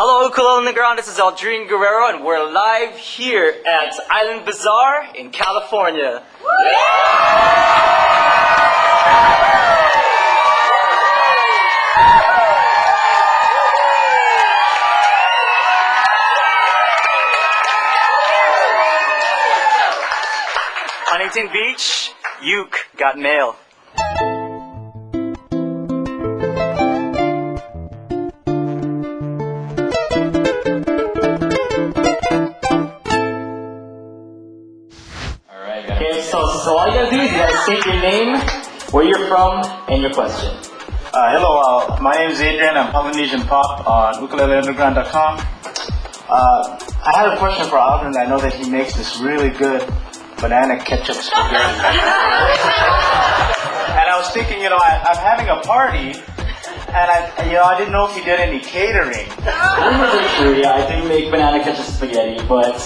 Hello, Ukulele on the Ground. This is Aldrin Guerrero, and we're live here at Island Bazaar in California. Huntington Beach, Uke got mail. Okay, so all you gotta do is you gotta state your name, where you're from, and your question. Hello, my name is Adrian. I'm Polynesian Pop on UkuleleUnderground.com. I had a question for Aldrin. I know that he makes this really good banana ketchup spaghetti. And I was thinking, I'm having a party, and I didn't know if he did any catering. Rumors are true, yeah, I do make banana ketchup spaghetti, but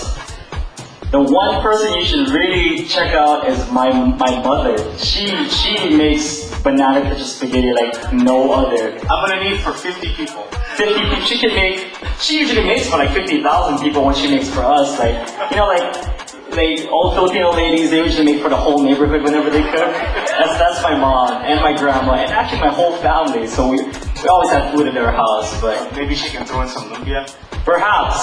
the one person you should really check out is my mother. She makes banana ketchup spaghetti like no other. I'm gonna need for 50 people. 50 people. She usually makes for like 50,000 people when she makes for us. Like old Filipino ladies, they usually make for the whole neighborhood whenever they cook. That's my mom and my grandma and actually my whole family. So we always have food in our house. But maybe she can throw in some lumpia. Perhaps.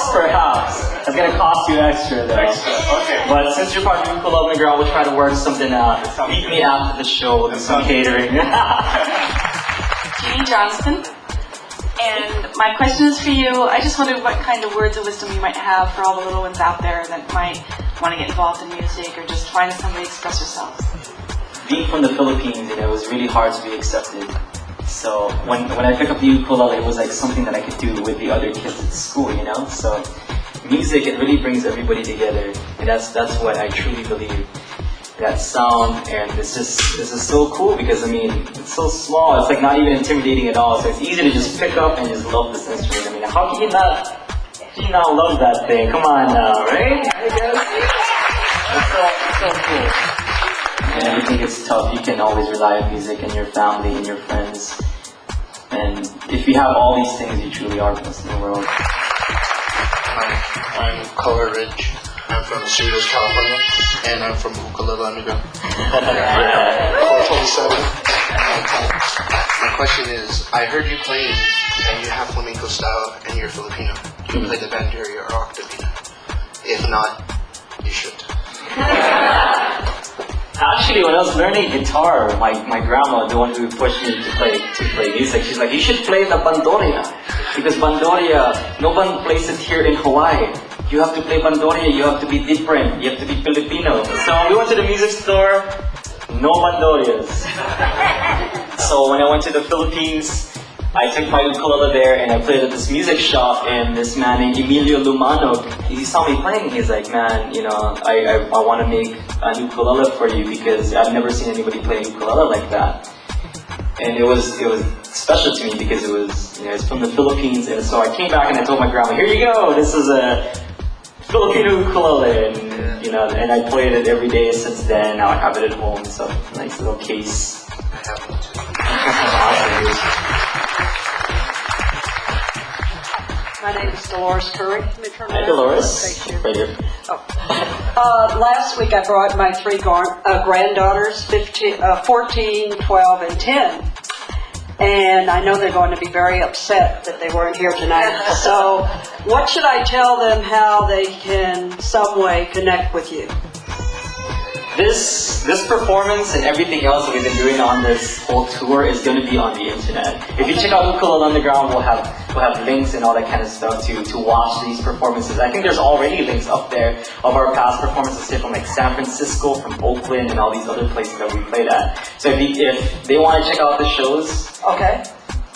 It's gonna cost you extra though. Okay. But since you're part of Ukulele on the Ground, we'll try to work something out. Meet me after the show with some catering. Jean Johnston. And my question is for you. I just wondered what kind of words of wisdom you might have for all the little ones out there that might want to get involved in music or just find somebody to express yourselves. Being from the Philippines, it was really hard to be accepted. So when I picked up the ukulele, it was like something that I could do with the other kids at school, So music, it really brings everybody together, and that's what I truly believe. That sound, and this is so cool because it's so small. It's like not even intimidating at all. So it's easy to just pick up and just love this instrument. How can you not love that thing? Come on now, right? I guess it's so cool. And I think it's tough. You can always rely on music and your family and your friends. And if you have all these things, you truly are blessed in the world. I'm Color Ridge. I'm from Cerritos, California, and I'm from Ukulele Underground. 427. My question is, I heard you playing, and you have flamenco style, and you're Filipino. Do you play the banderia or octavina? If not, you should. Actually, when I was learning guitar, my grandma, the one who pushed me to play music, she's like, you should play the bandoria. Because bandoria, no one plays it here in Hawaii. You have to play bandoria, you have to be different, you have to be Filipino. So we went to the music store, no bandorias. So when I went to the Philippines, I took my ukulele there and I played at this music shop, and this man named Emilio Lumano, he saw me playing. He's like, man, I want to make a ukulele for you because I've never seen anybody play a ukulele like that. And it was special to me because it was, it's from the Philippines. And so I came back and I told my grandma, here you go, this is a Filipino ukulele, and I played it every day since then. Now I have it at home, so nice little case. I have one too. My name is Dolores Curry. Hi, Dolores. Right here. Last week I brought my three granddaughters, 14, 12, and 10. And I know they're going to be very upset that they weren't here tonight. So what should I tell them how they can some way connect with you? This performance and everything else that we've been doing on this whole tour is going to be on the internet. If you check out Ukulele Underground, we'll have links and all that kind of stuff to watch these performances. I think there's already links up there of our past performances, say from like San Francisco, from Oakland, and all these other places that we played at. So if they want to check out the shows, okay,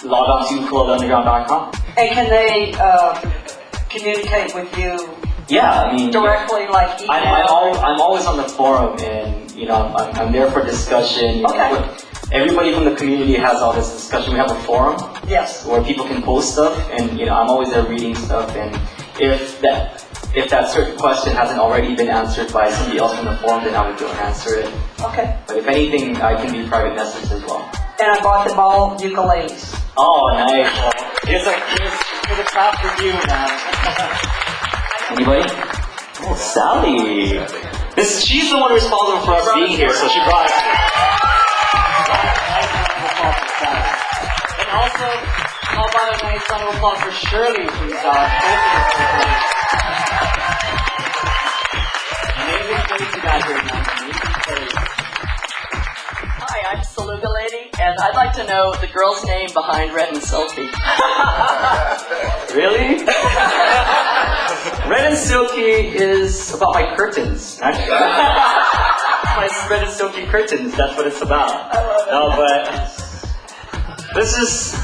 log on to ukuleleunderground.com. And can they communicate with you? Yeah, directly, like email? I'm always on the forum, and I'm there for discussion. Okay. Everybody from the community has all this discussion. We have a forum, yes, where people can post stuff, and I'm always there reading stuff. And if that certain question hasn't already been answered by somebody else from the forum, then I would go and answer it. Okay. But if anything, I can be private message as well. And I bought them all ukuleles. Oh, nice. Here's a clap for you, man. Anybody? Oh, Sally. She's the one responsible for us being here, so she brought us here. And also, how about a nice round of applause for Shirley, who's amazing place you got here, man. Amazing place. Hi, I'm Ukulele, and I'd like to know the girl's name behind Red and Silky. Really? Red and Silky is about my curtains, actually. My Red and Silky curtains, that's what it's about. No, but this is...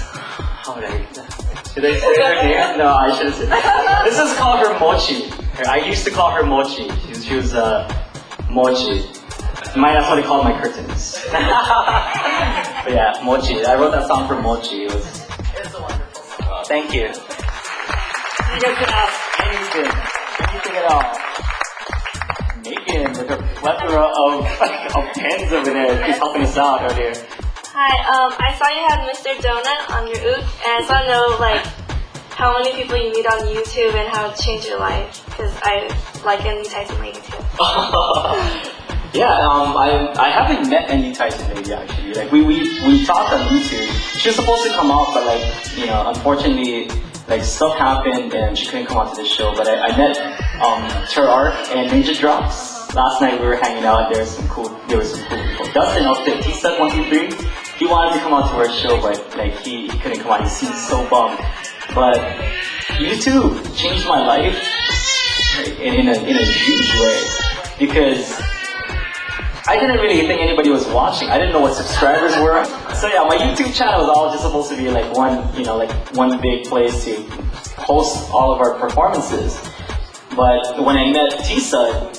Should I say her name? No, I shouldn't say that. This is called her Mochi. I used to call her Mochi. She was Mochi. That's what they called my curtains. But yeah, Mochi. I wrote that song for Mochi. It's a wonderful song. Thank you. You guys can ask anything at all. Megan, with her plethora of pens over there, she's helping us out earlier. Hi, I saw you had Mr. Donut on your oot, and I just want to know, how many people you meet on YouTube and how it changed your life, because I like Andy Tyson Lady too. Yeah, I haven't met Andy Tyson Lady actually. We talked on YouTube. She was supposed to come out, but unfortunately, stuff happened and she couldn't come out to the show. But I met Terark and Ninja Drops. Last night we were hanging out. There were some cool people. Dustin Update, he said 123. He wanted to come out to our show, but he couldn't come out. He seemed so bummed. But YouTube changed my life in a huge way, because I didn't really think anybody was watching. I didn't know what subscribers were. So yeah, my YouTube channel was all just supposed to be one big place to host all of our performances. But when I met Tisa,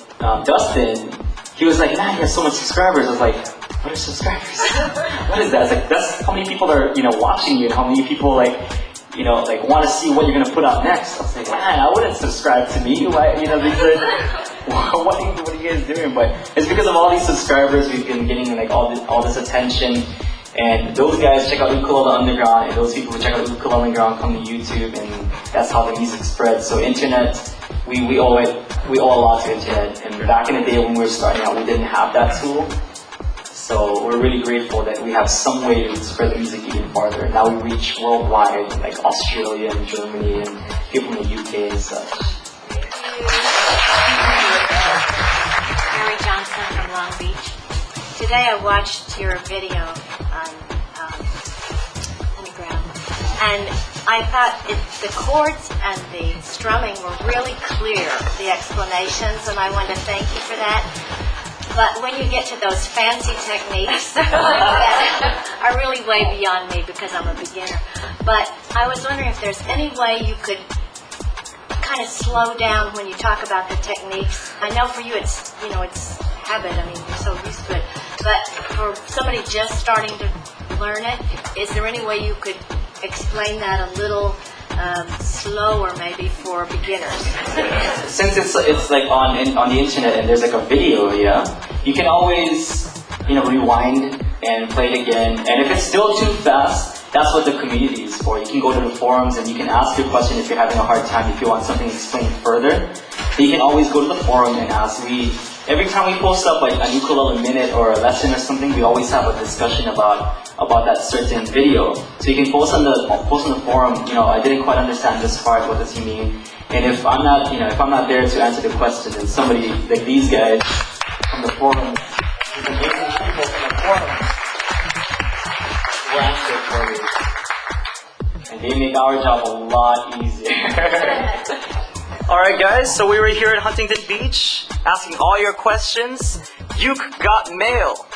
Dustin, he was like, "Man, you have so much subscribers." I was like, "What are subscribers? What is that?" I was like, "That's how many people are watching you, and how many people want to see what you're gonna put out next." I was like, "Man, I wouldn't subscribe to me." Why, they said, what are you guys doing? But it's because of all these subscribers, we've been getting all this attention. And those guys check out Ukulele Underground, and those people who check out Ukulele Underground come to YouTube, and that's how the music spreads. So internet, we owe a lot to internet. And back in the day when we were starting out, we didn't have that tool. So we're really grateful that we have some way to spread the music even farther. Now we reach worldwide, like Australia and Germany and people in the UK and such. Mary Johnson from Long Beach. Today I watched your video on Underground, and I thought the chords and the strumming were really clear, the explanations, and I want to thank you for that. But when you get to those fancy techniques that are really way beyond me because I'm a beginner. But I was wondering if there's any way you could kind of slow down when you talk about the techniques. I know for you it's habit. I mean, you're so used to it. But for somebody just starting to learn it, is there any way you could explain that a little slower, maybe for beginners? Since it's on the internet and there's a video, you can always rewind and play it again. And if it's still too fast, that's what the community is for. You can go to the forums and you can ask your question if you're having a hard time, if you want something explained further. You can always go to the forum and ask. Every time we post up a ukulele minute or a lesson or something, we always have a discussion about that certain video. So you can post on the forum. I didn't quite understand this part. What does he mean? And if I'm not there to answer the question, then somebody like these guys from the forum, these amazing people from the forum, will answer it for you, and they make our job a lot easier. Alright guys, so we were here at Huntington Beach asking all your questions. Uke got mail.